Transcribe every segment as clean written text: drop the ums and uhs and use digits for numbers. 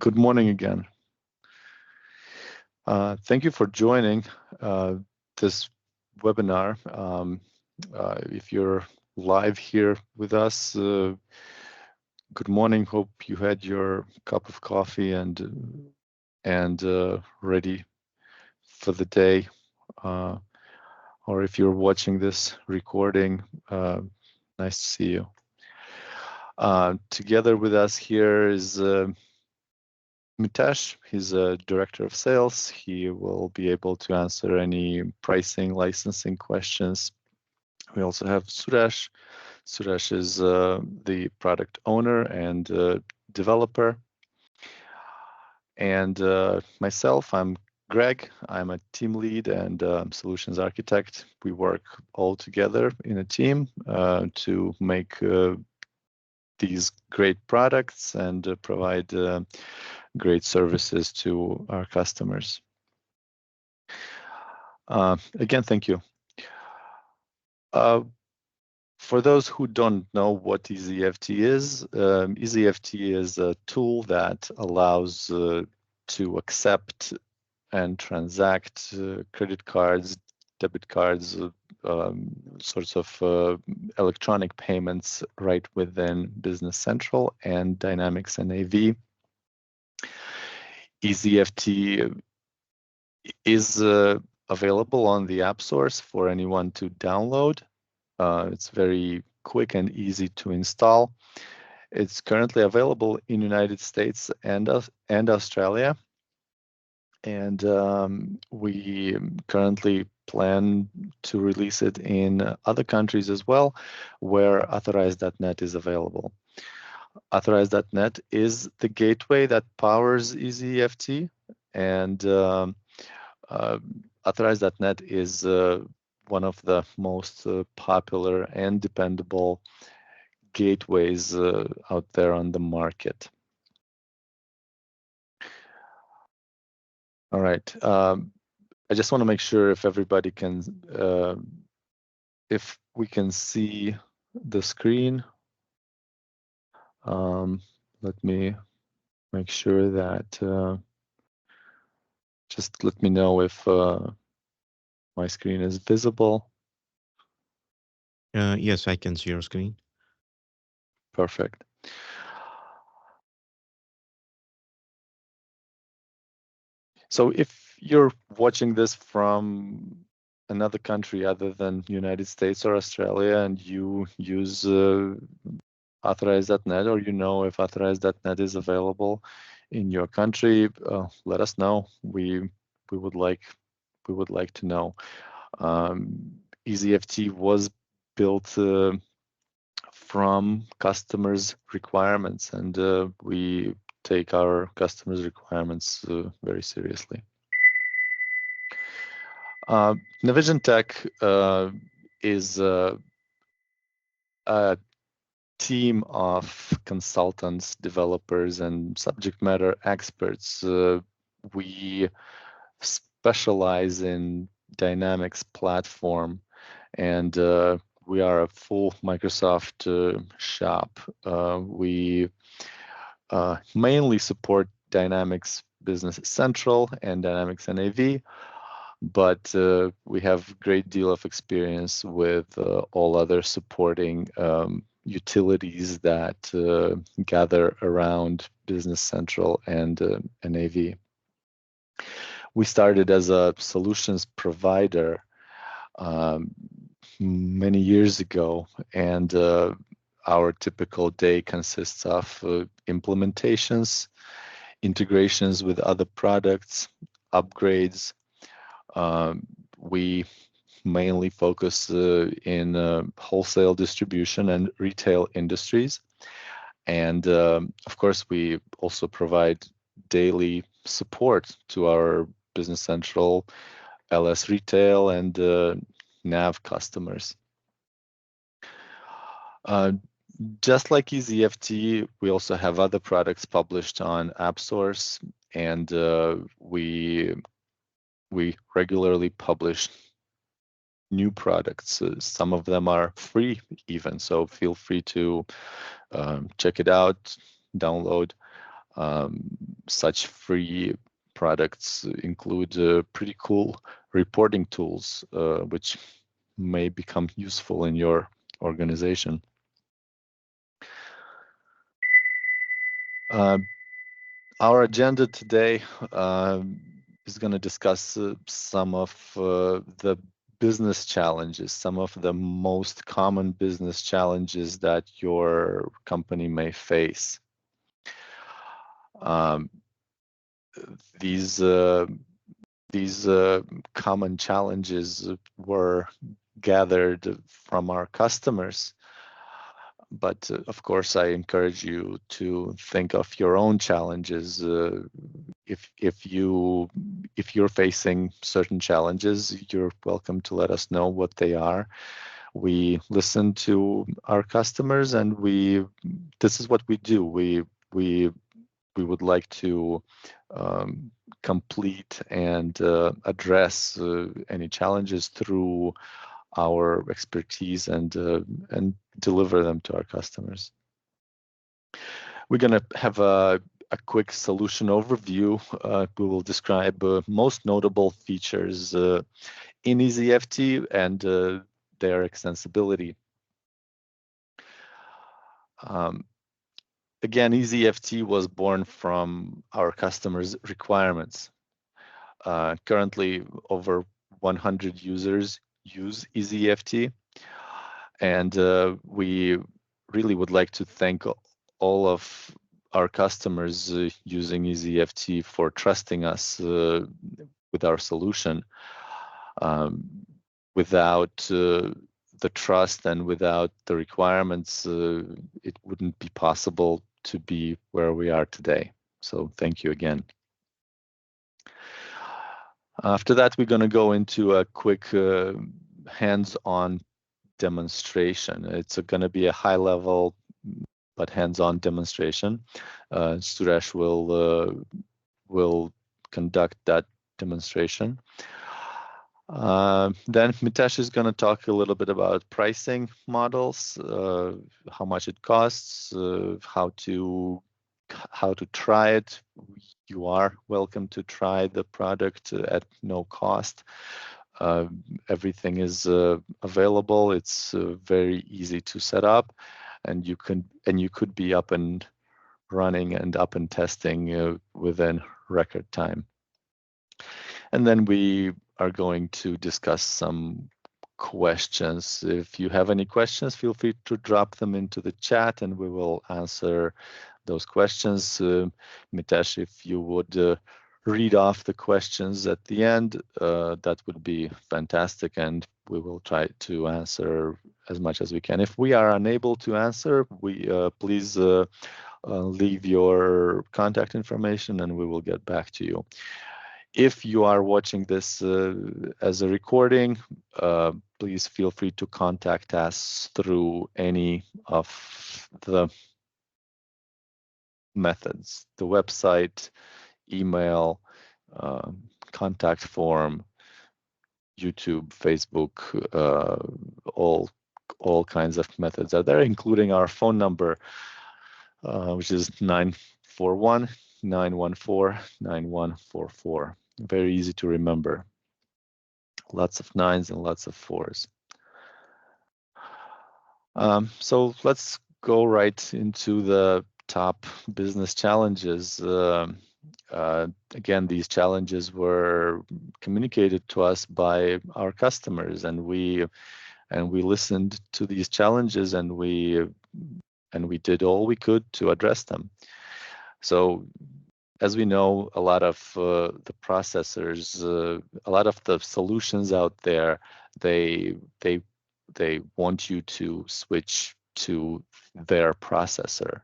Good morning again. Thank you for joining this webinar. If you're live here with us, good morning. Hope you had your cup of coffee and ready for the day. Or if you're watching this recording, nice to see you. Together with us here is Mitesh. He's a director of sales. He will be able to answer any pricing, licensing questions. We also have Suresh. Suresh is the product owner and developer. And myself, I'm Greg. I'm a team lead and solutions architect. We work all together in a team to make these great products and provide great services to our customers. Again, thank you. For those who don't know what EasyEFT is, EasyEFT is a tool that allows to accept and transact credit cards, debit cards, sorts of electronic payments right within Business Central and Dynamics NAV. EasyEFT is available on the App Source for anyone to download. It's very quick and easy to install. It's currently available in United States and Australia. And we currently plan to release it in other countries as well, where Authorize.net is available. Authorize.net is the gateway that powers EasyEFT, and Authorize.net is one of the most popular and dependable gateways out there on the market. All right. I just want to make sure if everybody can, if we can see the screen. Let me make sure that, just let me know if my screen is visible. Yes, I can see your screen. Perfect. So if you're watching this from another country other than United States or Australia and you use Authorize.net, or you know if Authorize.net is available in your country, let us know. We would like to know. EasyEFT was built from customers' requirements, and we take our customers' requirements very seriously. Navision Tech is a team of consultants, developers, and subject matter experts. We specialize in Dynamics platform, and we are a full Microsoft shop. We mainly support Dynamics Business Central and Dynamics NAV, but we have a great deal of experience with all other supporting utilities that gather around Business Central and NAV. We started as a solutions provider many years ago, and our typical day consists of implementations, integrations with other products, upgrades. We mainly focus in wholesale distribution and retail industries. And of course, we also provide daily support to our Business Central, LS Retail, and NAV customers. Just like EasyEFT, we also have other products published on App Source, and we regularly publish new products. Some of them are free even, so feel free to check it out, download. such free products include pretty cool reporting tools, which may become useful in your organization. Our agenda today is going to discuss some of the business challenges, some of the most common business challenges that your company may face. These common challenges were gathered from our customers, but of course I encourage you to think of your own challenges. If you're facing certain challenges, you're welcome to let us know what they are. We listen to our customers, and this is what we do. We would like to complete and address any challenges through our expertise and deliver them to our customers. We're going to have a quick solution overview. We will describe most notable features in EasyEFT and their extensibility. Again, EasyEFT was born from our customers' requirements. Currently, over 100 users use EasyEFT, and we really would like to thank all of our customers using EasyEFT for trusting us with our solution. Without the trust and without the requirements, it wouldn't be possible to be where we are today. So thank you again. After that, we're going to go into a quick hands-on demonstration. It's going to be a high-level but hands-on demonstration. Suresh will conduct that demonstration. Then Mitesh is going to talk a little bit about pricing models, how much it costs, how to try it. You are welcome to try the product at no cost. Everything is available. It's very easy to set up, and you could be up and running and up and testing within record time. And then we are going to discuss some questions. If you have any questions, feel free to drop them into the chat and we will answer those questions. Mitesh, if you would read off the questions at the end, that would be fantastic, and we will try to answer as much as we can. If we are unable to answer, please leave your contact information and we will get back to you. If you are watching this as a recording, please feel free to contact us through any of the methods, the website, email, contact form, YouTube, Facebook, all kinds of methods are there, including our phone number, which is 941-914-9144. Very easy to remember. Lots of 9s and lots of 4s. So let's go right into the top business challenges. Again, these challenges were communicated to us by our customers, and we listened to these challenges, and we did all we could to address them. So, as we know, a lot of the processors, a lot of the solutions out there, they want you to switch to their processor.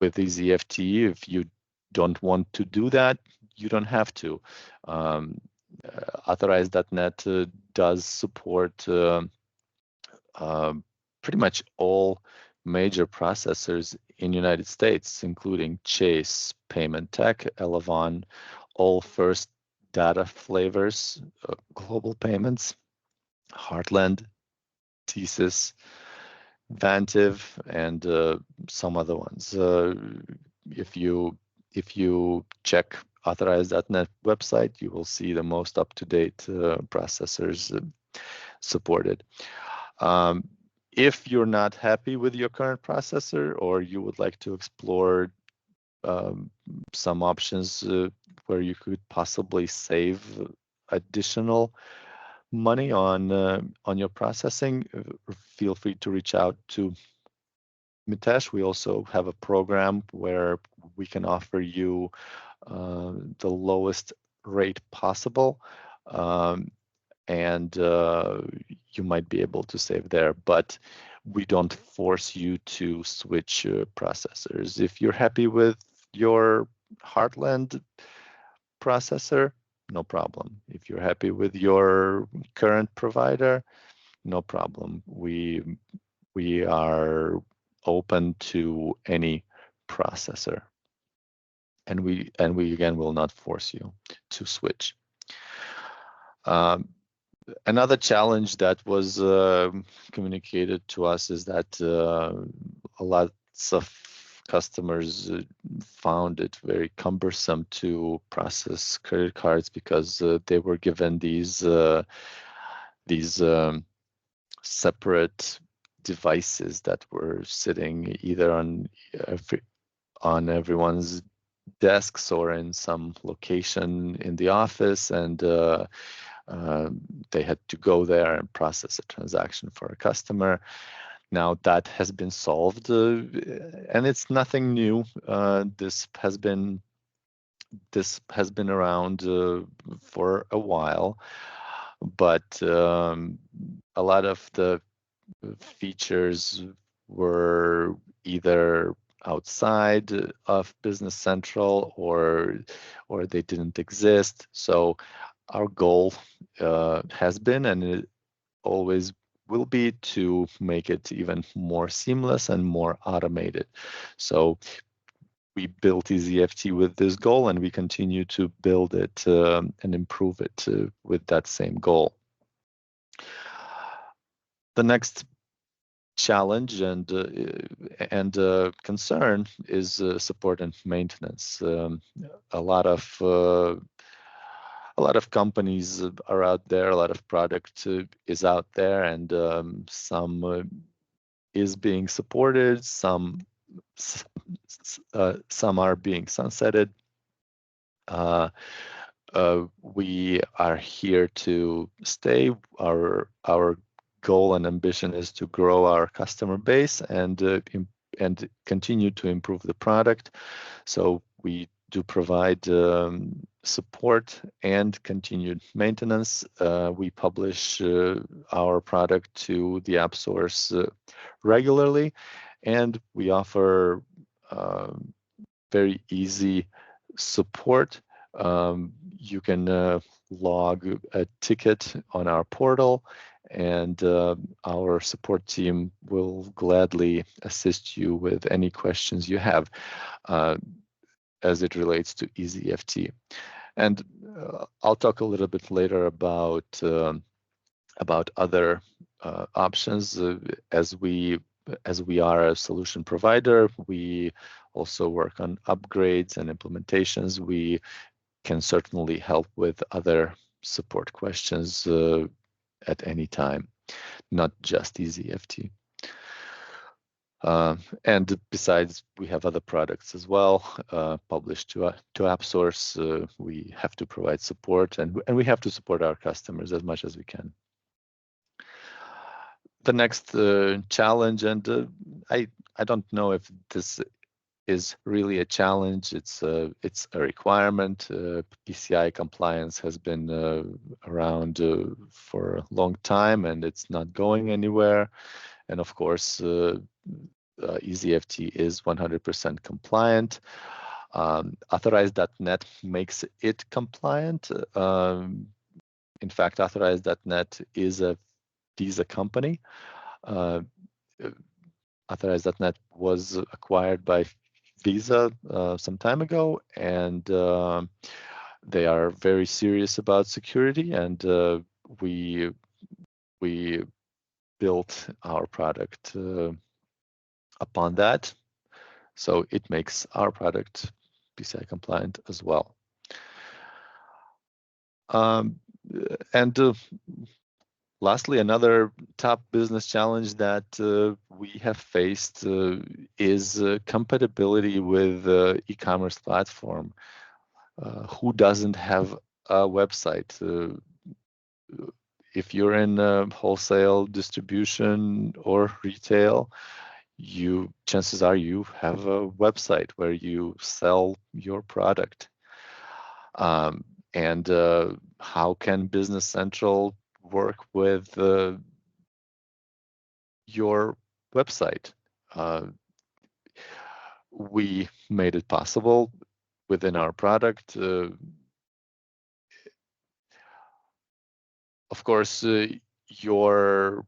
With EasyEFT, if you don't want to do that, you don't have to. Authorize.net does support pretty much all major processors in United States, including Chase, Payment Tech, Elavon, all first data flavors, Global Payments, Heartland, TSYS, Vantiv, and some other ones. if you check authorize.net website, you will see the most up-to-date processors supported. If you're not happy with your current processor, or you would like to explore some options where you could possibly save additional money on your processing, feel free to reach out to Mitesh. We also have a program where we can offer you the lowest rate possible, and you might be able to save there, but we don't force you to switch processors. If you're happy with your Heartland processor, no problem. If you're happy with your current provider, no problem. We are open to any processor, and we again will not force you to switch. Another challenge that was communicated to us is that lots of customers found it very cumbersome to process credit cards because they were given these separate devices that were sitting either on everyone's desks or in some location in the office, and they had to go there and process a transaction for a customer. Now that has been solved, and it's nothing new. This has been around for a while, but a lot of the features were either outside of Business Central or they didn't exist. So our goal has been, and it always will be, to make it even more seamless and more automated. So we built EasyEFT with this goal, and we continue to build it and improve it with that same goal. The next challenge and concern is support and maintenance. A lot of companies are out there, a lot of product is out there, and some is being supported, some are being sunsetted. We are here to stay. Our goal and ambition is to grow our customer base and continue to improve the product. So we do provide support and continued maintenance. We publish our product to the App Source regularly, and we offer very easy support. You can log a ticket on our portal, and our support team will gladly assist you with any questions you have as it relates to EasyEFT. And I'll talk a little bit later about other options. As we are a solution provider, we also work on upgrades and implementations. We can certainly help with other support questions at any time, not just EasyEFT. And besides, we have other products as well published to App Source. We have to provide support, and we have to support our customers as much as we can. The next challenge, and I don't know if this is really a challenge. It's a requirement. PCI compliance has been around for a long time, and it's not going anywhere. And of course, EasyEFT is 100% compliant. Authorize.net makes it compliant. In fact, Authorize.net is a Visa company. Authorize.net was acquired by Visa some time ago, and they are very serious about security, and we built our product upon that. So it makes our product PCI compliant as well. And lastly, another top business challenge that we have faced is compatibility with e-commerce platform. Who doesn't have a website? If you're in wholesale distribution or retail, chances are you have a website where you sell your product. And how can Business Central work with your website? We made it possible within our product. Of course, your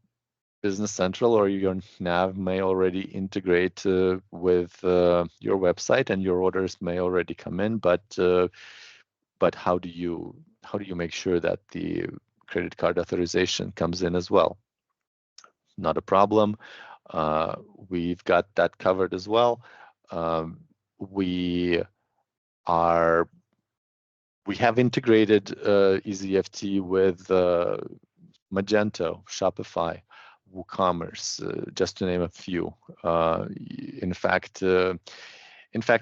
Business Central or your Nav may already integrate with your website, and your orders may already come in. But how do you make sure that the credit card authorization comes in as well? Not a problem. We've got that covered as well. We have integrated EasyEFT with Magento, Shopify, WooCommerce, just to name a few. In fact,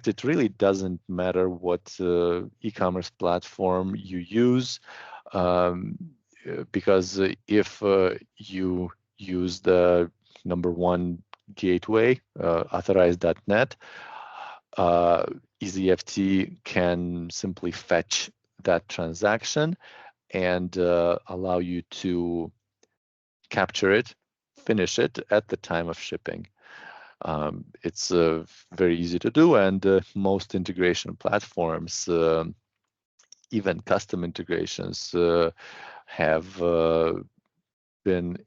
it really doesn't matter what e-commerce platform you use, because if you use the #1 gateway, authorize.net, EasyEFT can simply fetch that transaction and allow you to capture it, finish it at the time of shipping. It's very easy to do, and most integration platforms, even custom integrations, have been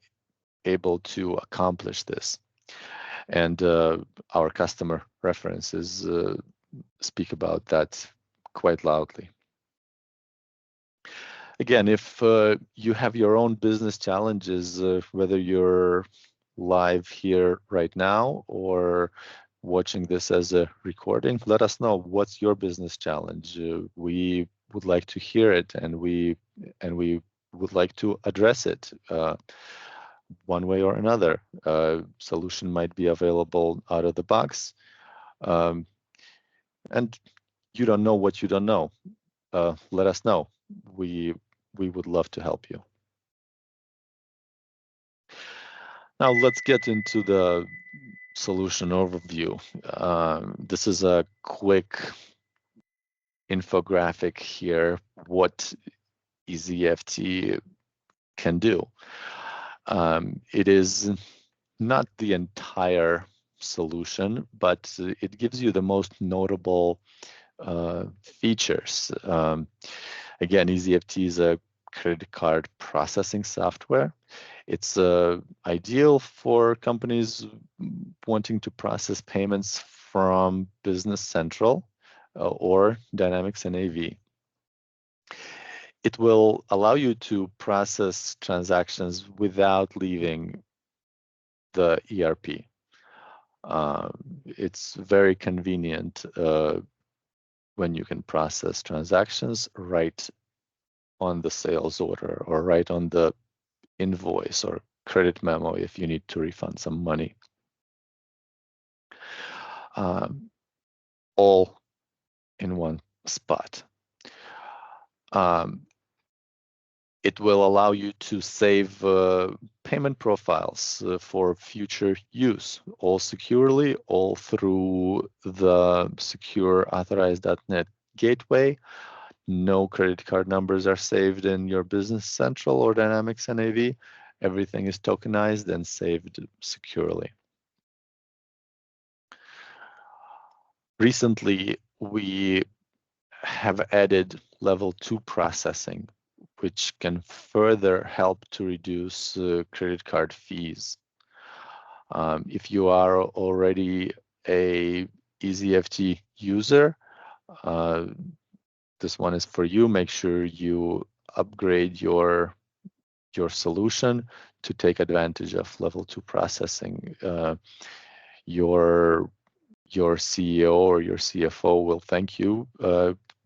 able to accomplish this. And our customer references speak about that quite loudly. Again, if you have your own business challenges, whether you're live here right now or watching this as a recording, let us know what's your business challenge. We would like to hear it, and we would like to address it one way or another. Solution might be available out of the box, and you don't know what you don't know. Let us know. We would love to help you. Now let's get into the solution overview. This is a quick infographic here, what EasyEFT can do. It is not the entire solution, but it gives you the most notable features. Again, EasyEFT is a credit card processing software. It's ideal for companies wanting to process payments from Business Central or Dynamics NAV. It will allow you to process transactions without leaving the ERP. It's very convenient when you can process transactions right on the sales order or right on the invoice or credit memo if you need to refund some money. All in one spot. It will allow you to save payment profiles for future use, all securely, all through the secure authorize.net gateway. No credit card numbers are saved in your Business Central or Dynamics NAV. Everything is tokenized and saved securely. Recently, we have added level 2 processing, which can further help to reduce credit card fees. If you are already a EasyEFT user, this one is for you. Make sure you upgrade your solution to take advantage of level 2 processing. Your your CEO or your CFO will thank you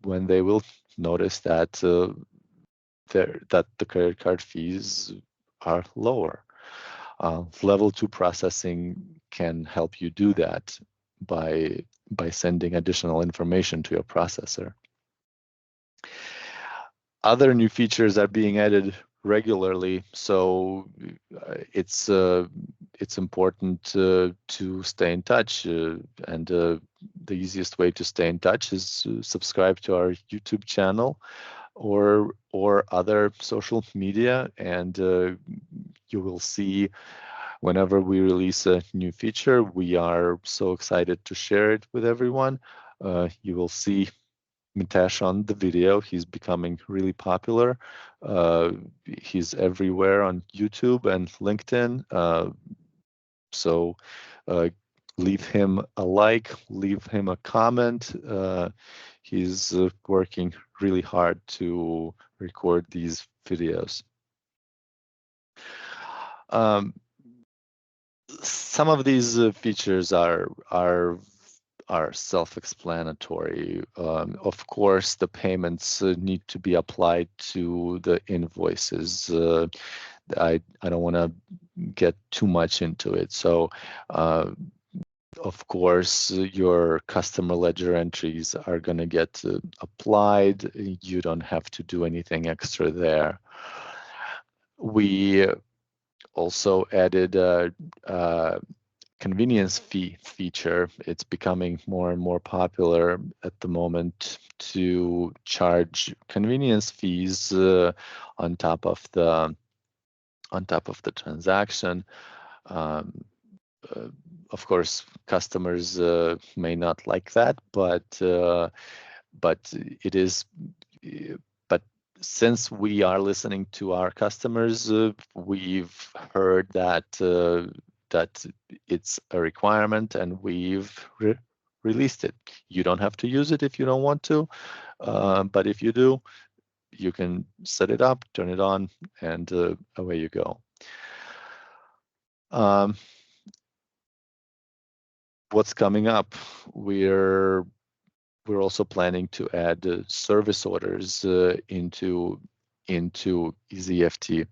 when they will notice that that the credit card fees are lower. Level 2 processing can help you do that by sending additional information to your processor. Other new features are being added regularly, so it's important to stay in touch, and the easiest way to stay in touch is subscribe to our YouTube channel or other social media, and you will see whenever we release a new feature. We are so excited to share it with everyone. You will see Mitesh on the video. He's becoming really popular. He's everywhere on YouTube and LinkedIn. So leave him a like, leave him a comment. He's working really hard to record these videos. Some of these features are self-explanatory. Of course, the payments need to be applied to the invoices. I don't want to get too much into it. So, of course, your customer ledger entries are going to get applied. You don't have to do anything extra there. We also added a convenience fee feature. It's becoming more and more popular at the moment to charge convenience fees on top of the transaction. Of course, customers may not like that, but it is. But since we are listening to our customers, we've heard that it's a requirement, and we've released it. You don't have to use it if you don't want to, but if you do, you can set it up, turn it on, and away you go. What's coming up? We're also planning to add service orders into EasyEFT.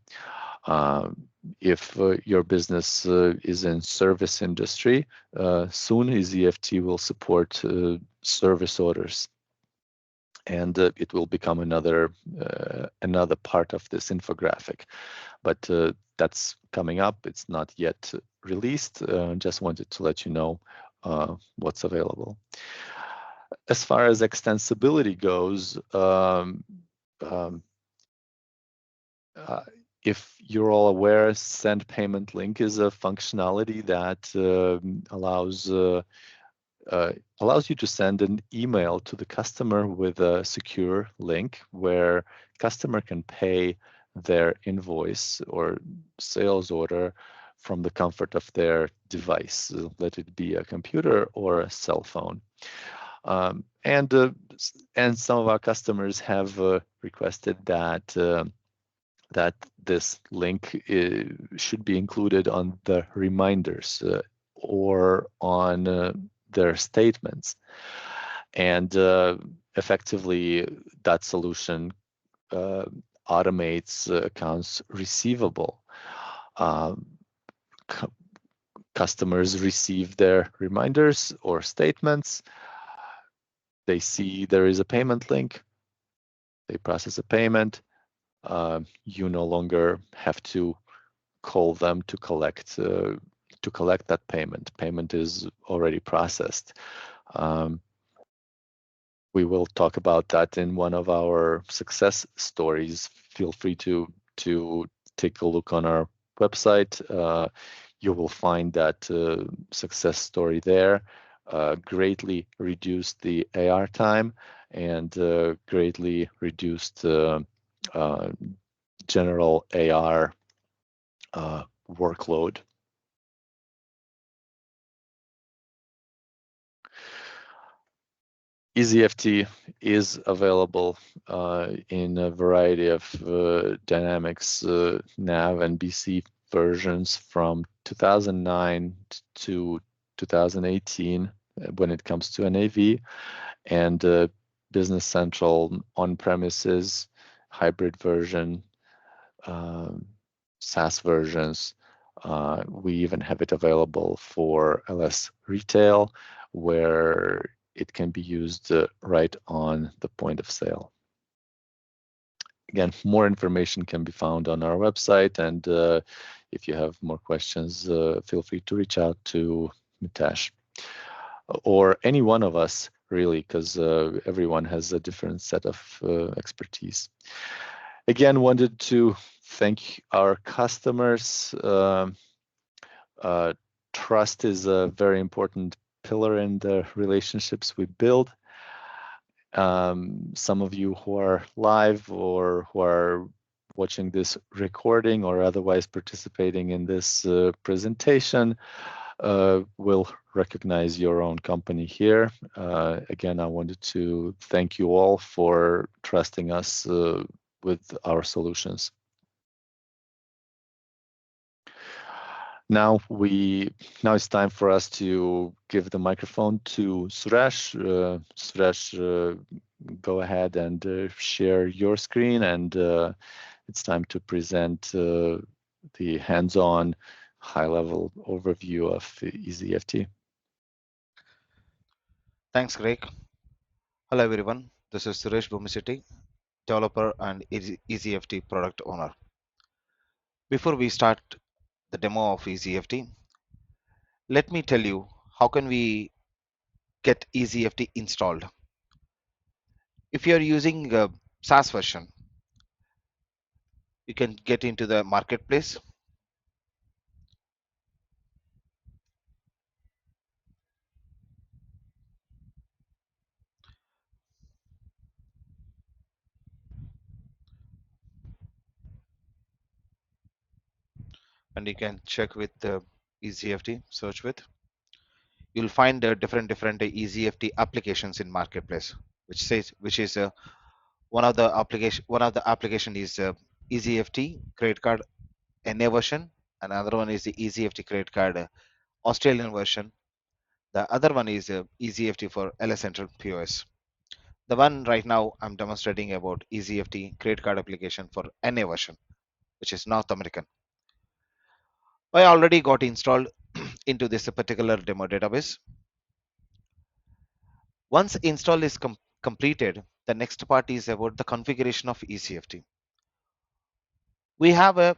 If your business is in service industry, soon EasyEFT will support service orders, and it will become another part of this infographic. But that's coming up. It's not yet released. Just wanted to let you know what's available. As far as extensibility goes, if you're all aware, send payment link is a functionality that allows you to send an email to the customer with a secure link where customer can pay their invoice or sales order from the comfort of their device, let it be a computer or a cell phone. And some of our customers have requested that this link should be included on the reminders or on their statements. And effectively, that solution automates accounts receivable. Customers receive their reminders or statements. They see there is a payment link. They process a payment. You no longer have to call them to collect that payment. Payment is already processed. We will talk about that in one of our success stories. Feel free to take a look on our website. You will find that success story there. Greatly reduced the AR time and greatly reduced general AR workload. EasyEFT is available in a variety of Dynamics NAV and BC versions from 2009 to 2018. when it comes to NAV, and Business Central on-premises, hybrid version, SaaS versions. We even have it available for LS Retail, where it can be used right on the point of sale. Again, more information can be found on our website, and if you have more questions, feel free to reach out to Mitesh or any one of us, really, because everyone has a different set of expertise. Again, wanted to thank our customers. Trust is a very important pillar in the relationships we build. Some of you who are live or who are watching this recording or otherwise participating in this presentation will recognize your own company here. Again, I wanted to thank you all for trusting us with our solutions. Now it's time for us to give the microphone to Suresh. Suresh, go ahead and share your screen, and it's time to present the hands-on, high-level overview of EasyEFT. Thanks, Greg. Hello, everyone. This is Suresh Bhumishetty, developer and EasyEFT product owner. Before we start the demo of EasyEFT, let me tell you how can we get EasyEFT installed. If you are using a SaaS version, you can get into the marketplace. And you can check with the EasyEFT, search with. You'll find different EasyEFT applications in marketplace, which is one of the application is EasyEFT credit card NA version. Another one is the EasyEFT credit card Australian version. The other one is EasyEFT for LS Central POS. The one right now I'm demonstrating about EasyEFT credit card application for NA version, which is North American. I already got installed into this particular demo database. Once install is completed, the next part is about the configuration of EasyEFT. We have a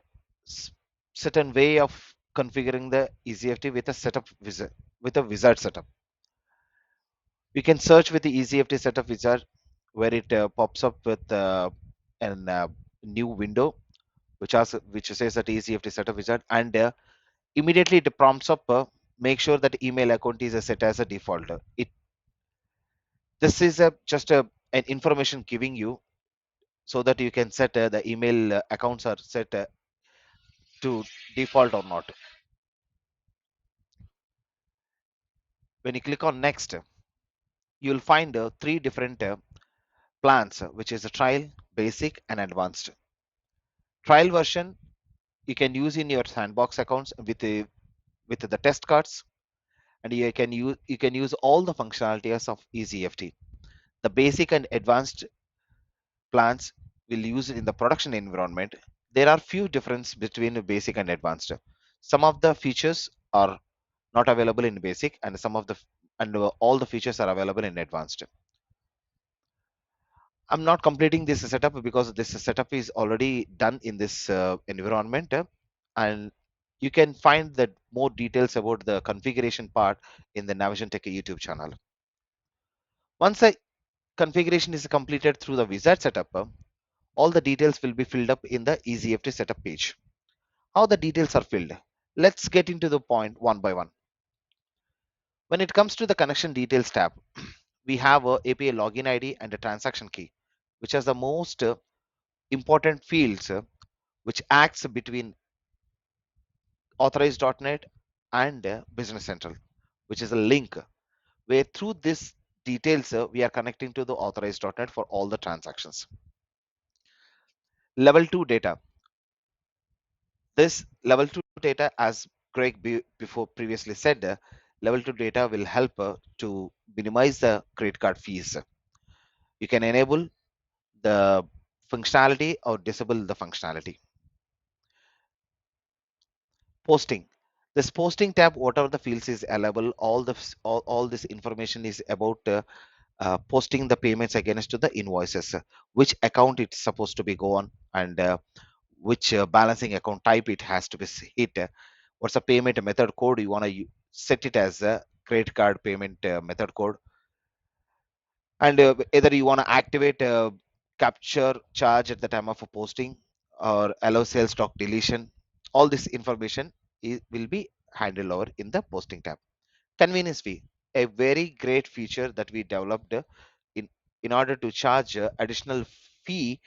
certain way of configuring the EasyEFT with a setup wizard, with a wizard setup. We can search with the EasyEFT setup wizard, where it pops up with a new window, which says that EasyEFT setup wizard, and immediately it prompts up make sure that email account is set as a default. This is an information giving you so that you can set the email accounts are set to default or not. When you click on next, you'll find three different plans, which is a trial, basic, and advanced. Trial version you can use in your sandbox accounts with the test cards, and you can use all the functionalities of EasyEFT. The basic and advanced plans will use it in the production environment. There are few difference between the basic and advanced. Some of the features are not available in basic, and all the features are available in advanced. I'm not completing this setup because this setup is already done in this environment, and you can find the more details about the configuration part in the Navision Tech YouTube channel. Once a configuration is completed through the wizard setup, all the details will be filled up in the EasyEFT setup page. How the details are filled? Let's get into the point one by one. When it comes to the connection details tab, we have a API login ID and a transaction key, which are the most important fields which acts between authorized.net and Business Central, which is a link where through this details we are connecting to the authorized.net for all the transactions. Level 2 data. This level 2 data, as Greg before previously said, Level 2 data will help to minimize the credit card fees. You can enable the functionality or disable the functionality. Posting. This posting tab, whatever the fields is allowable, all this information is about posting the payments against to the invoices, which account it's supposed to be go on, and which balancing account type it has to be hit. What's the payment method code you want to set it as a credit card payment method code, and either you want to activate capture charge at the time of a posting or allow sales stock deletion. All this information will be handled over in the posting tab. Convenience fee, a very great feature that we developed in in order to charge additional fee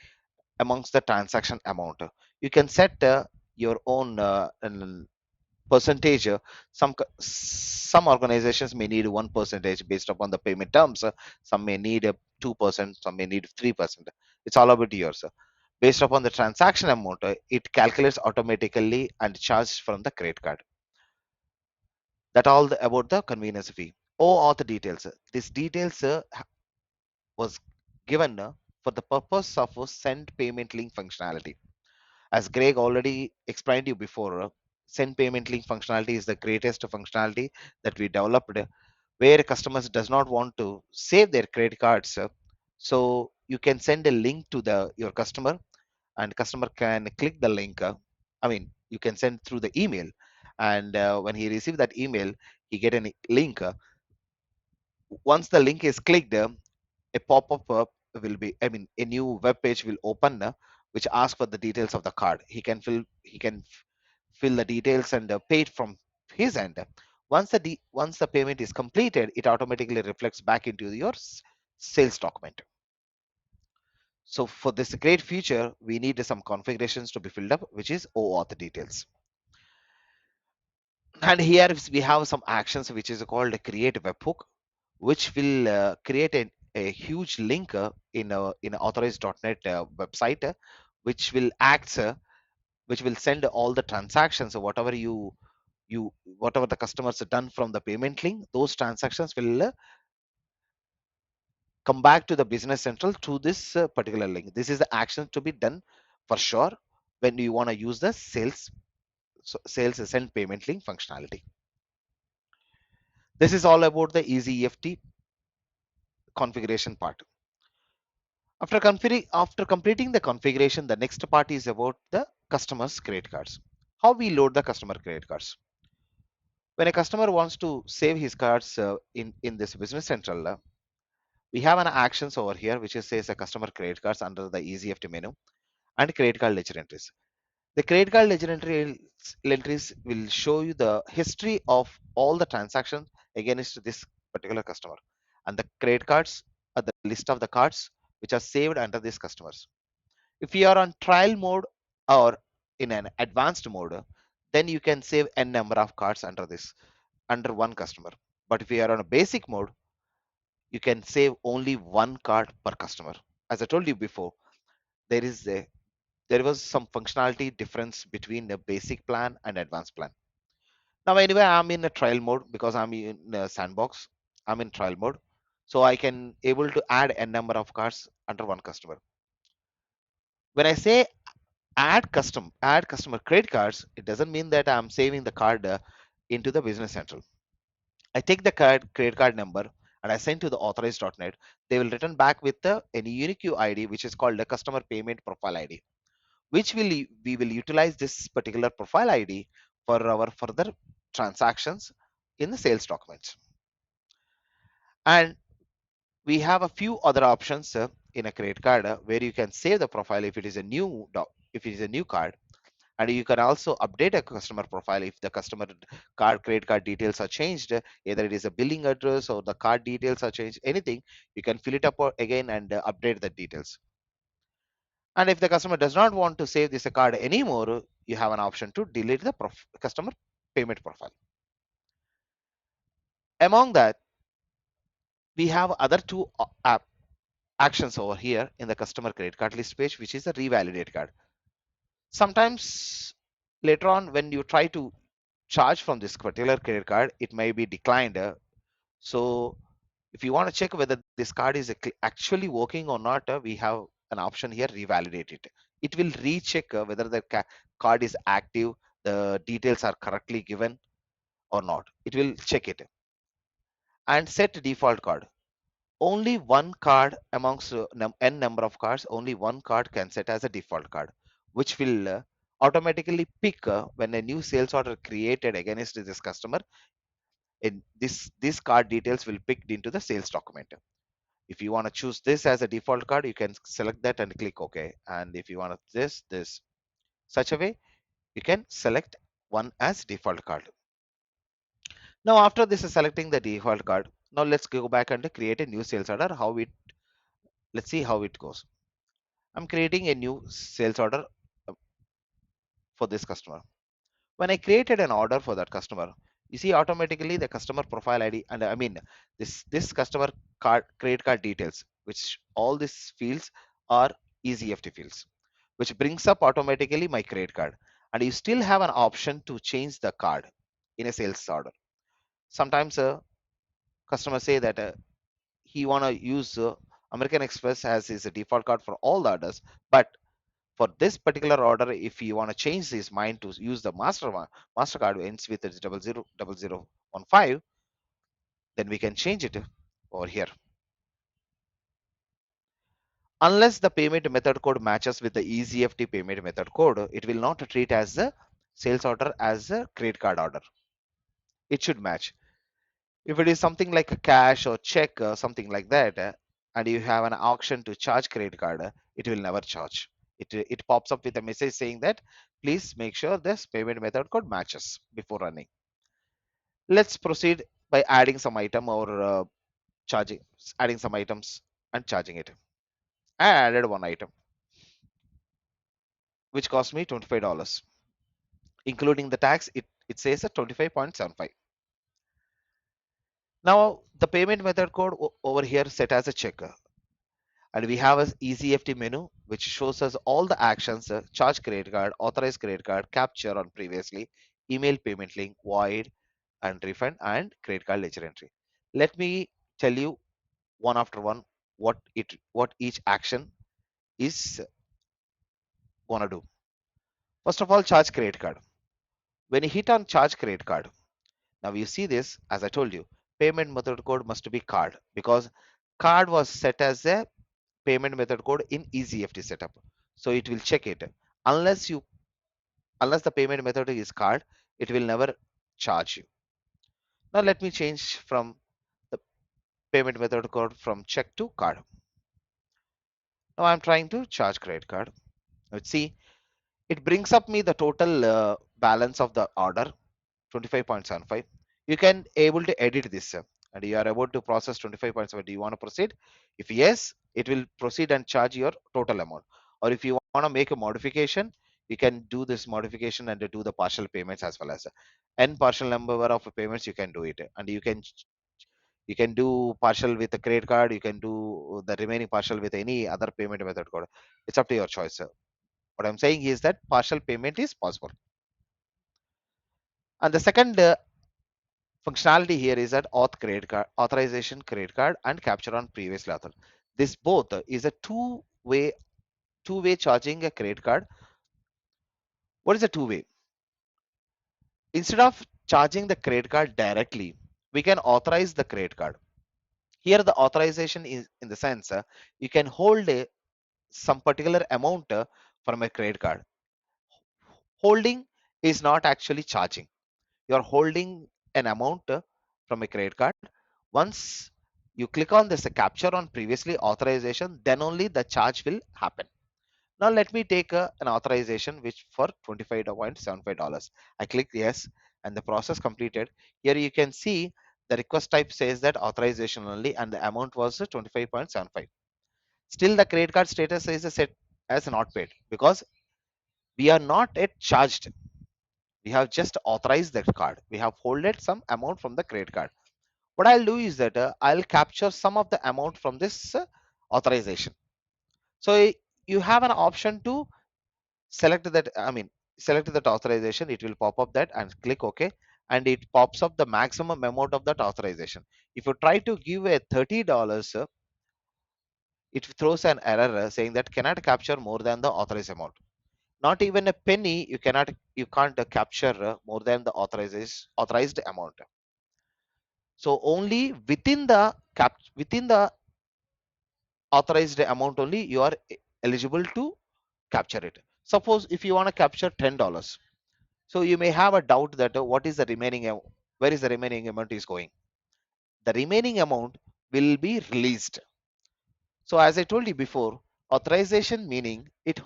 amongst the transaction amount. You can set your own percentage. Some organizations may need 1% based upon the payment terms. Some may need 2%, some may need 3%. It's all about yours. Based upon the transaction amount, it calculates automatically and charges from the credit card. That all about the convenience fee. Auth details. This details was given for the purpose of a send payment link functionality. As Greg already explained you before, send payment link functionality is the greatest functionality that we developed, where customers does not want to save their credit cards. So you can send a link to the your customer, and customer can click the link. I mean, you can send through the email, and when he receive that email, he get a link. Once the link is clicked, a pop-up will be, I mean, a new web page will open, which asks for the details of the card. He can fill the details and pay it from his end. Once the payment is completed, it automatically reflects back into your sales document. So for this great feature, we need some configurations to be filled up, which is OAuth details. And here we have some actions which is called a create webhook, which will create a huge link in authorized.net website, which will act, which will send all the transactions, or whatever the customers have done from the payment link. Those transactions will come back to the business central to this particular link. This is the action to be done for sure when you want to use the sales send payment link functionality. This is all about the EasyEFT configuration part. After completing the configuration, the next part is about the customer's credit cards. How we load the customer credit cards. When a customer wants to save his cards in this business central, we have an actions over here which is says a customer credit cards under the EasyEFT menu, and credit card ledger entries. The credit card ledger entries will show you the history of all the transactions against this particular customer, and the credit cards are the list of the cards which are saved under these customers. If you are on trial mode or in an advanced mode, then you can save n number of cards under one customer. But if you are on a basic mode, you can save only one card per customer. As I told you before, there is a there was some functionality difference between the basic plan and advanced plan. Now anyway, I'm in a trial mode because I'm in a sandbox. I'm in trial mode, so I can able to add n number of cards under one customer. When I say add customer credit cards, it doesn't mean that I'm saving the card into the business central. I take the credit card number and I send to the authorized.net. They will return back with a unique ID which is called a customer payment profile ID, which we will utilize this particular profile ID for our further transactions in the sales documents. And we have a few other options in a credit card where you can save the profile if it is a new card, and you can also update a customer profile if the customer credit card details are changed, either it is a billing address or the card details are changed, anything. You can fill it up again and update the details. And if the customer does not want to save this card anymore, you have an option to delete the customer payment profile. Among that, we have other two actions over here in the customer credit card list page, which is a revalidate card. Sometimes later on when you try to charge from this particular credit card, it may be declined. So if you want to check whether this card is actually working or not, we have an option here, revalidate it. It will recheck whether the card is active, the details are correctly given or not. It will check it. And set default card. Only one card amongst n number of cards, only one card can set as a default card, which will automatically pick when a new sales order created against this customer. In this card details will picked into the sales document. If you want to choose this as a default card, you can select that and click OK. And if you want this such a way, you can select one as default card. Now after this is selecting the default card, now let's go back and create a new sales order. Let's see how it goes. I'm creating a new sales order uh, for this customer. When I created an order for that customer, you see automatically the customer profile ID, and I mean this customer card credit card details, which all these fields are EasyEFT fields, which brings up automatically my credit card. And you still have an option to change the card in a sales order. Sometimes customers say that he want to use American Express as his default card for all the orders, but for this particular order, if you want to change his mind to use the Mastercard ends with 000015, then we can change it over here. Unless the payment method code matches with the EasyEFT payment method code, it will not treat as a sales order as a credit card order. It should match. If it is something like a cash or check or something like that, and you have an option to charge credit card, it will never charge. It pops up with a message saying that please make sure this payment method code matches before running. Let's proceed by adding some item or charging, adding some items and charging it. I added one item which cost me $25, including the tax. It says at 25.75. Now the payment method code over here set as a checker, and we have an EasyEFT menu which shows us all the actions: charge credit card, authorize credit card, capture on previously, email payment link, void and refund, and credit card ledger entry. Let me tell you one after one what each action is gonna do. First of all, charge credit card. When you hit on charge credit card, now you see this, as I told you, payment method code must be card, because card was set as a payment method code in EasyEFT setup. So it will check it. Unless you unless the payment method is card, it will never charge you. Now let me change from the payment method code from check to card. Now I'm trying to charge credit card. Let's see, it brings up me the total balance of the order 25.75. You can able to edit this, and you are able to process 25.7. Do you want to proceed? If yes, it will proceed and charge your total amount. Or if you want to make a modification, you can do this modification and do the partial payments as well as n partial number of payments. You can do it, and you can do partial with a credit card. You can do the remaining partial with any other payment method code. It's up to your choice. What I'm saying is that partial payment is possible. And the second functionality here is that auth credit card, authorization credit card, and capture on previously author. This both is a two-way charging a credit card. What is a two-way? Instead of charging the credit card directly, we can authorize the credit card. Here the authorization is in the sense you can hold some particular amount from a credit card. Holding is not actually charging. You are holding an amount from a credit card. Once you click on this capture on previously authorization, then only the charge will happen. Now let me take an authorization which for $25.75. I click yes, and the process completed. Here you can see the request type says that authorization only, and the amount was 25.75. Still the credit card status is set as not paid because we are not yet charged. We have just authorized that card. We have holded some amount from the credit card. What I'll do is that I'll capture some of the amount from this authorization. So you have an option to select that. I mean, select that authorization, it will pop up that and click OK, and it pops up the maximum amount of that authorization. If you try to give a $30, it throws an error saying that cannot capture more than the authorized amount. Not even a penny, you can't capture more than the authorized amount. So only within the authorized amount only you are eligible to capture it. Suppose if you want to capture $10, so you may have a doubt that what is the remaining where is the remaining amount is going. The remaining amount will be released. So as I told you before, authorization meaning it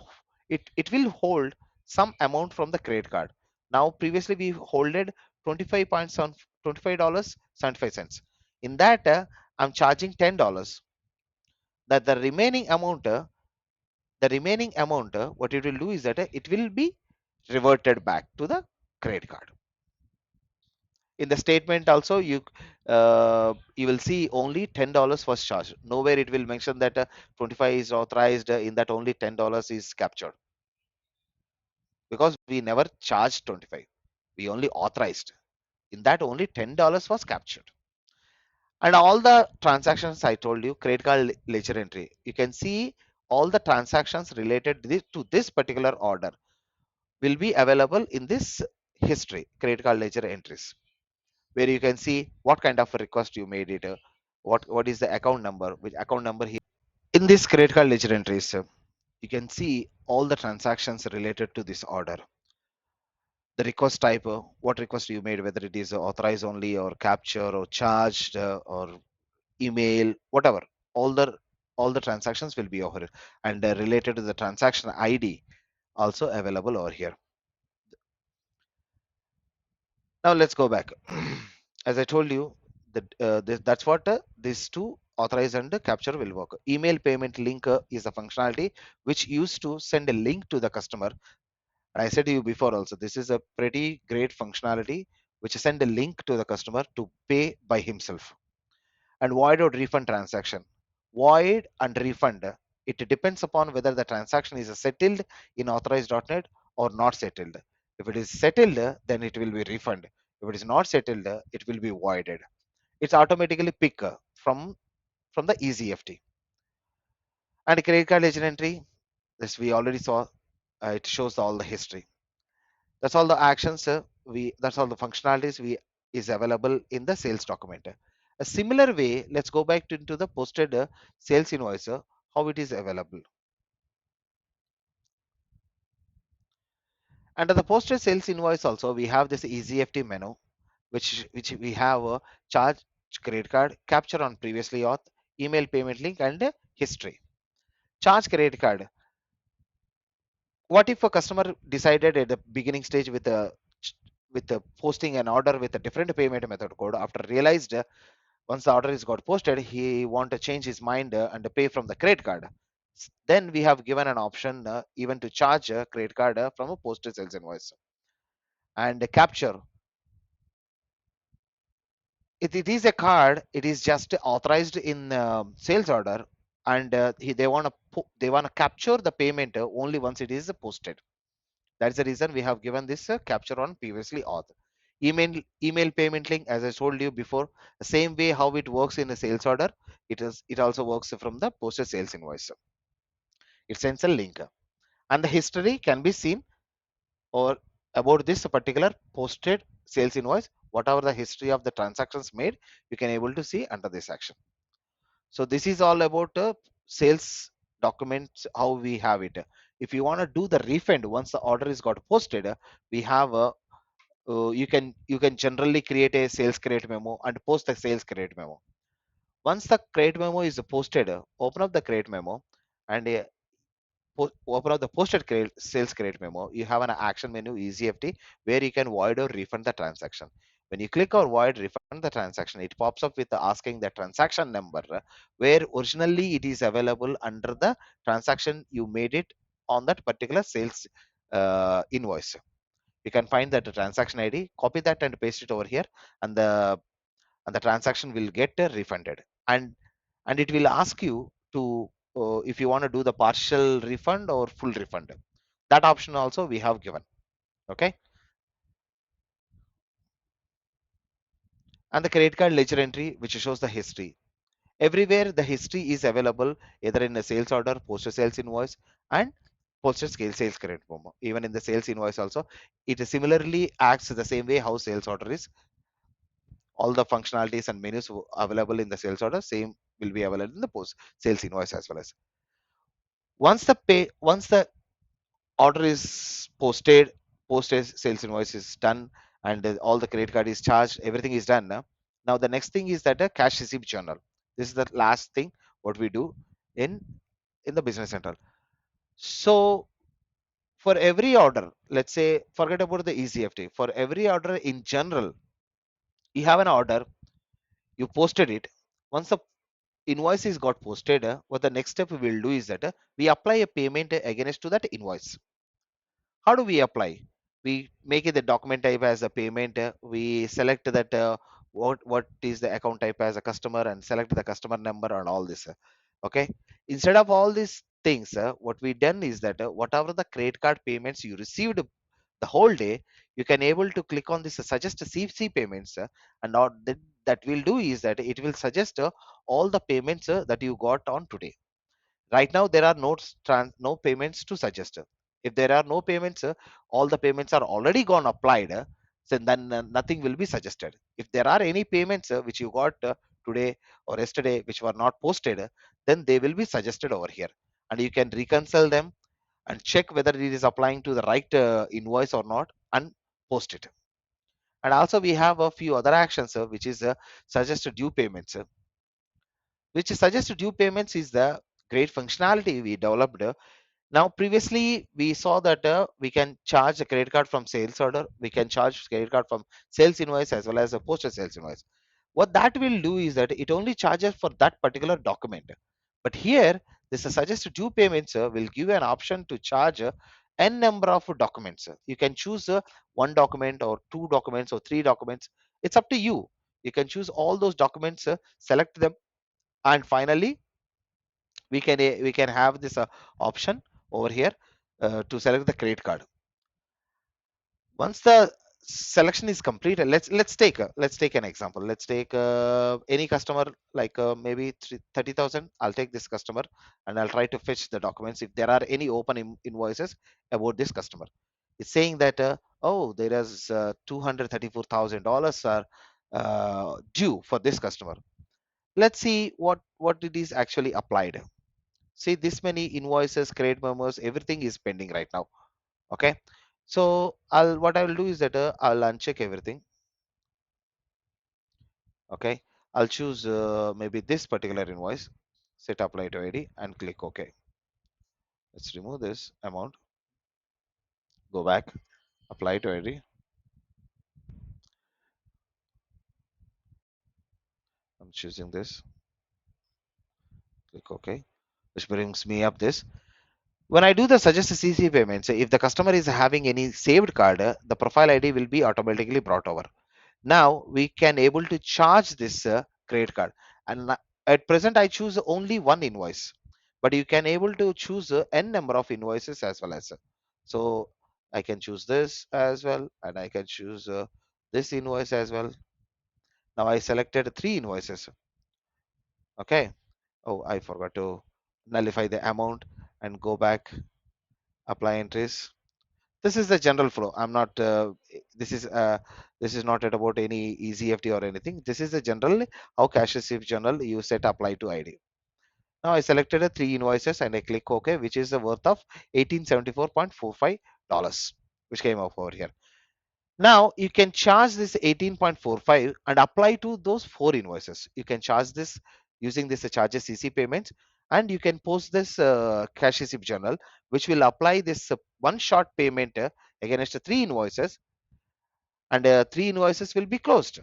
will hold some amount from the credit card. Now previously we holded 25.7 $25.75. In that I'm charging $10. That the remaining amount what it will do is that it will be reverted back to the credit card. In the statement also you will see only $10 was charged. Nowhere it will mention that 25 is authorized. In that only $10 is captured, because we never charged 25, we only authorized. In that only $10 was captured. And all the transactions I told you, credit card ledger entry, you can see all the transactions related to this particular order will be available in this history, credit card ledger entries, where you can see what kind of a request you made it, what is the account number, which account number here. In this credit card ledger entries, you can see all the transactions related to this order, the request type, what request you made, whether it is authorized only or capture or charged or email, whatever. All the transactions will be over here, and related to the transaction ID also available over here. Now let's go back. As I told you, that that's what these two authorize and capture will work. Email payment link is a functionality which used to send a link to the customer. I said to you before also, this is a pretty great functionality which send a link to the customer to pay by himself. And void or refund transaction. Void and refund, it depends upon whether the transaction is settled in authorized.net or not settled. If it is settled, then it will be refund. If it is not settled, it will be voided. It's automatically pick from the EasyEFT. And credit card ledger entry, this we already saw. It shows all the history. That's all the actions that's all the functionalities we is available in the sales document. A similar way, let's go back into the posted sales invoice, how it is available. Under the posted sales invoice also, we have this EasyEFT menu, which we have charge credit card, capture on previously auth, email payment link, and history. Charge credit card. What if a customer decided at the beginning stage with the posting an order with a different payment method code, after realized once the order is got posted, he want to change his mind and pay from the credit card. Then we have given an option even to charge a credit card from a posted sales invoice. And capture, if it is a card, it is just authorized in sales order, and they want to capture the payment only once it is posted. That's the reason we have given this capture on previously auth. Email payment link, as I told you before, the same way how it works in a sales order, it also works from the posted sales invoice. It sends a link, and the history can be seen or about this particular posted sales invoice. Whatever the history of the transactions made, you can able to see under this action. So this is all about sales documents, how we have it. If you want to do the refund once the order is got posted, we have a you can generally create a sales credit memo and post the sales credit memo. Once the credit memo is posted, open up the credit memo, and open up the posted sales credit memo. You have an action menu, EasyEFT, where you can void or refund the transaction. When you click or void refund the transaction, it pops up with asking the transaction number, where originally it is available under the transaction you made it on that particular sales invoice. You can find that transaction ID, copy that and paste it over here, and the transaction will get refunded. And it will ask you to if you want to do the partial refund or full refund. That option also we have given. Okay. And the credit card ledger entry, which shows the history. Everywhere the history is available, either in a sales order, posted sales invoice, and posted scale sales credit memo. Even in the sales invoice also, it similarly acts the same way how sales order is. All the functionalities and menus available in the sales order, same will be available in the post sales invoice as well. As once the order is posted sales invoice is done, and all the credit card is charged, everything is done. Now the next thing is that a cash receipt journal. This is the last thing what we do in in the business center. So for every order, let's say forget about the EasyEFT, for every order in general, you have an order, you posted it. Once the invoice is got posted, what the next step we will do is that we apply a payment against to that invoice. How do we apply? We make it the document type as a payment. We select that what is the account type as a customer, and select the customer number and all this. Okay. Instead of all these things, what we done is that whatever the credit card payments you received the whole day, you can able to click on this suggest CC payments, and now that will do is that it will suggest all the payments that you got on today. Right now there are no payments to suggest. If there are no payments, all the payments are already gone applied, so then nothing will be suggested. If there are any payments which you got today or yesterday which were not posted, then they will be suggested over here, and you can reconcile them and check whether it is applying to the right invoice or not, and post it. And also we have a few other actions which is suggested due payments. Which suggested due payments is the great functionality we developed. Now, previously we saw that we can charge a credit card from sales order, we can charge credit card from sales invoice as well as a posted sales invoice. What that will do is that it only charges for that particular document. But here, this suggested due payments will give you an option to charge n number of documents. You can choose one document or two documents or three documents. It's up to you. You can choose all those documents, select them, and finally we can have this option over here to select the credit card. Once the selection is completed, let's take an example. Let's take any customer, like maybe 30,000. I'll take this customer and I'll try to fetch the documents if there are any open invoices about this customer. It's saying that oh, there is $234,000 are due for this customer. Let's see what it is actually applied. See, this many invoices, credit memos, everything is pending right now. Okay. So what I will do is that I'll uncheck everything. Okay. I'll choose maybe this particular invoice, set apply to ID and click OK. Let's remove this amount, go back, apply to ID. I'm choosing this, click OK, which brings me up this. When I do the suggest CC payments, if the customer is having any saved card, the profile ID will be automatically brought over. Now we can able to charge this credit card, and at present I choose only one invoice, but you can able to choose n number of invoices as well as. So I can choose this as well, and I can choose this invoice as well. Now I selected three invoices. Okay. Oh, I forgot to nullify the amount and go back, apply entries. This is the general flow. I'm not this is not about any EasyEFT or anything. This is the general how cash receipt journal you set apply to ID. Now I selected a three invoices and I click OK, which is the worth of $1874.45, which came up over here. Now you can charge this 18.45 and apply to those four invoices. You can charge this using this charges CC payments, and you can post this cash receipt journal, which will apply this one short payment against the three invoices, and three invoices will be closed.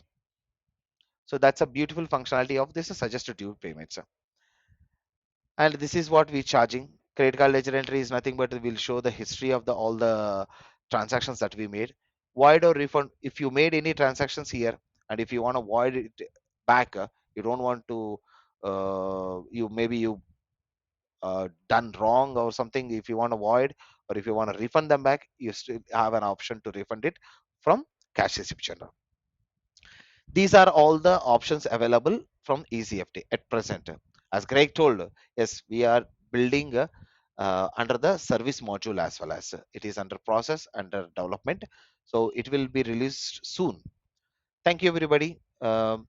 So that's a beautiful functionality of this suggested due payments. And this is what we're charging. Credit card ledger entry is nothing but it will show the history of the all the transactions that we made. Void or refund, if you made any transactions here and if you want to void it back, you don't want to you maybe you done wrong or something, if you want to void, or if you want to refund them back, you still have an option to refund it from cash receipt channel. These are all the options available from EasyEFT at present. As Greg told, yes, we are building under the service module as well, as it is under process, under development. So it will be released soon. Thank you, everybody.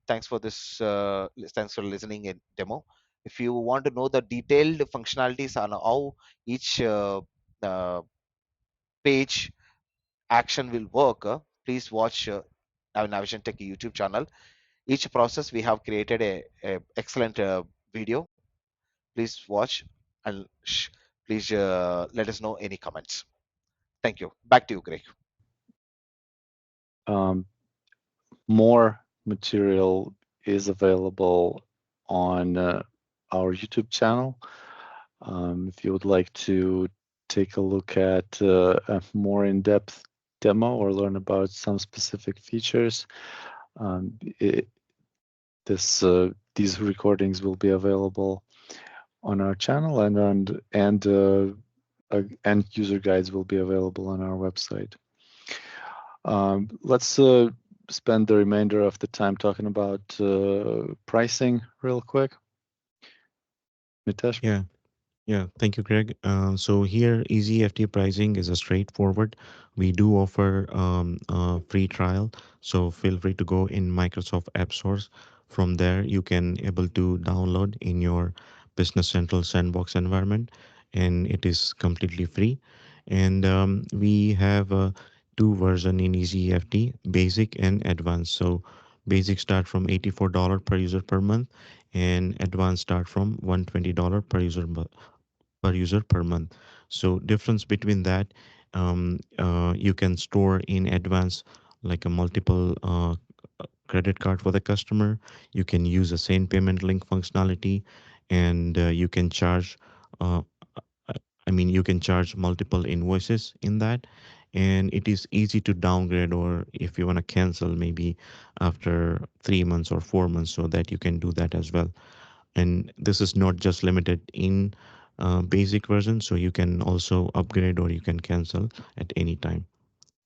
Thanks for this. Thanks for listening in demo. If you want to know the detailed functionalities on how each uh, page action will work, please watch our Navision Tech YouTube channel. Each process we have created a excellent video. Please watch and please let us know any comments. Thank you. Back to you, Greg. Um, more material is available on our YouTube channel. If you would like to take a look at a more in-depth demo or learn about some specific features, um, it, these recordings will be available on our channel, and user guides will be available on our website. Let's spend the remainder of the time talking about pricing real quick. Mitesh? Yeah. Yeah, thank you, Greg. So here, EasyEFT pricing is a straightforward. We do offer a free trial, so feel free to go in Microsoft App Stores. From there, you can able to download in your Business Central Sandbox environment, and it is completely free. And we have two version in EasyEFT, Basic and Advanced. So Basic start from $84 per user per month, and Advanced start from $120 per user per month. So difference between that, you can store in advance like a multiple credit card for the customer. You can use a same payment link functionality, and you can charge. Uh, I you can charge multiple invoices in that, and it is easy to downgrade, or if you want to cancel maybe after 3 months or 4 months, so that you can do that as well. And this is not just limited in basic version, so you can also upgrade or you can cancel at any time,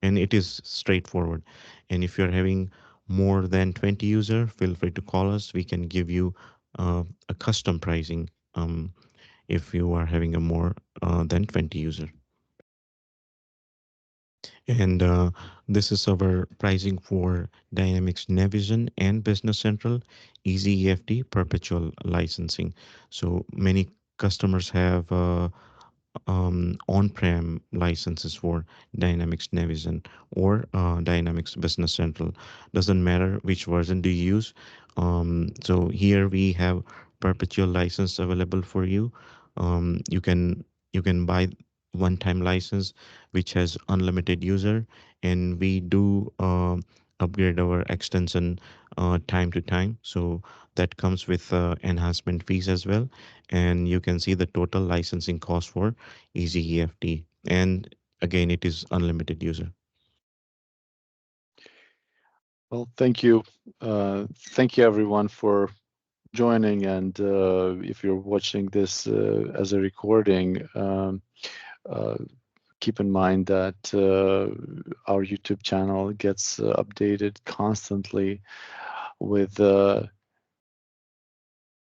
and it is straightforward. And if you're having more than 20 user, feel free to call us. We can give you a custom pricing if you are having a more than 20 user. And this is our pricing for Dynamics Navision and Business Central, EasyEFT perpetual licensing. So many customers have on-prem licenses for Dynamics Navision or Dynamics Business Central. Doesn't matter which version do you use. So here we have perpetual license available for you. You can buy one-time license which has unlimited user, and we do upgrade our extension time to time. So that comes with enhancement fees as well, and you can see the total licensing cost for EasyEFT. And again, it is unlimited user. Well, thank you. Thank you, everyone, for joining. And if you're watching this as a recording, uh, keep in mind that our YouTube channel gets updated constantly with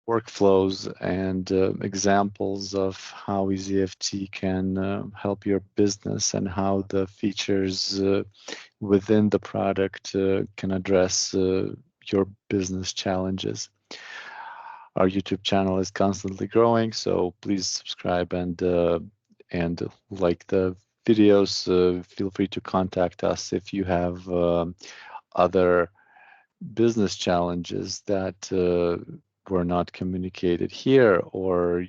workflows and examples of how EasyEFT can help your business, and how the features within the product can address your business challenges. Our YouTube channel is constantly growing, so please subscribe and like the videos. Feel free to contact us if you have other business challenges that were not communicated here, or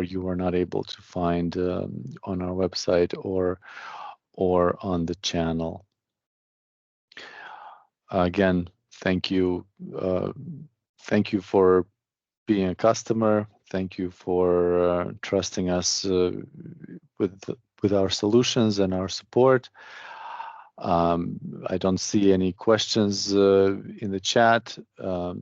you were not able to find on our website or on the channel. Again, thank you. Thank you for being a customer. Thank you for trusting us with our solutions and our support. I don't see any questions in the chat,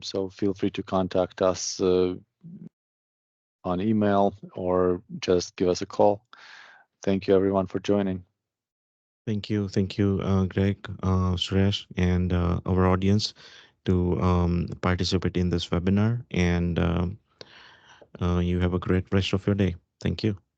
so feel free to contact us on email or just give us a call. Thank you, everyone, for joining. Thank you, Greg, Suresh, and our audience to participate in this webinar. And you have a great rest of your day. Thank you.